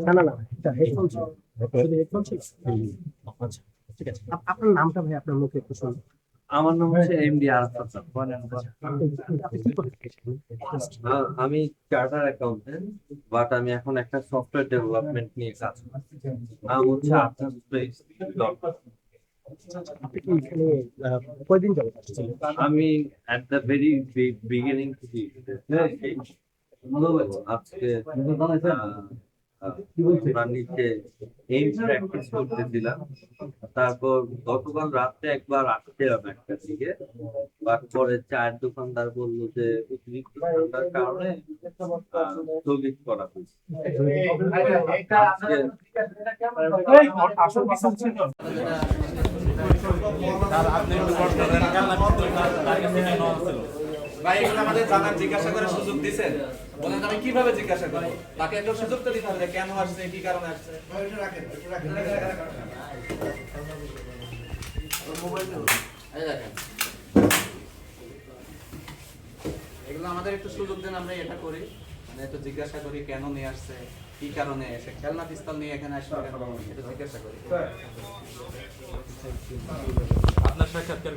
না না না, এটা হেডফোন ছিল, শুধু হেডফোন ছিল। আচ্ছা, ঠিক আছে। আপনার নামটা ভাই, আপনার মুখে একটু শুনুন। আমার নাম হচ্ছে এমডি আরাফাত স্যার। আচ্ছা, আপনি কি করে রেখেছেন? আমি চার্টার অ্যাকাউন্টেন্ট, বাট আমি এখন একটা সফটওয়্যার ডেভেলপমেন্ট নিয়ে কাজ করি। নাম হচ্ছে আর্থার স্পেস ডট কম। আপনি কি এখানে কয়দিন যাবত আসছিলেন? আমি অ্যাট দ্য ভেরি বিগিনিং থেকে আজকে আমরা নিচে এইম প্র্যাকটিস করতেছিলাম। তারপর গতকাল রাত্রে একবার আসছিলাম একটা দিকে, বাট পরে চায়ের দোকানদার বললো যে অতিরিক্ত ঠান্ডার কারণে স্থগিত করা হয়েছে। আজকে ভাই এগুলো আমাদের জানার জিজ্ঞাসা করার সুযোগ দিছেন? বলেন আমি কিভাবে জিজ্ঞাসা করব? তাকে একটা সুযোগ তো দিতে হবে, কেন আসছে, কি কারণে আসছে। এই দেখেন, এগুলো আমাদের একটু সুযোগ দেন, আমরা এটা করি, মানে একটু জিজ্ঞাসা করি কেন নিয়ে আসছে, কি কারণে এসে খেলনা পিস্তল নিয়ে এখানে আসলো কেন, এটা জিজ্ঞাসা করি। আপনার সাক্ষাৎকার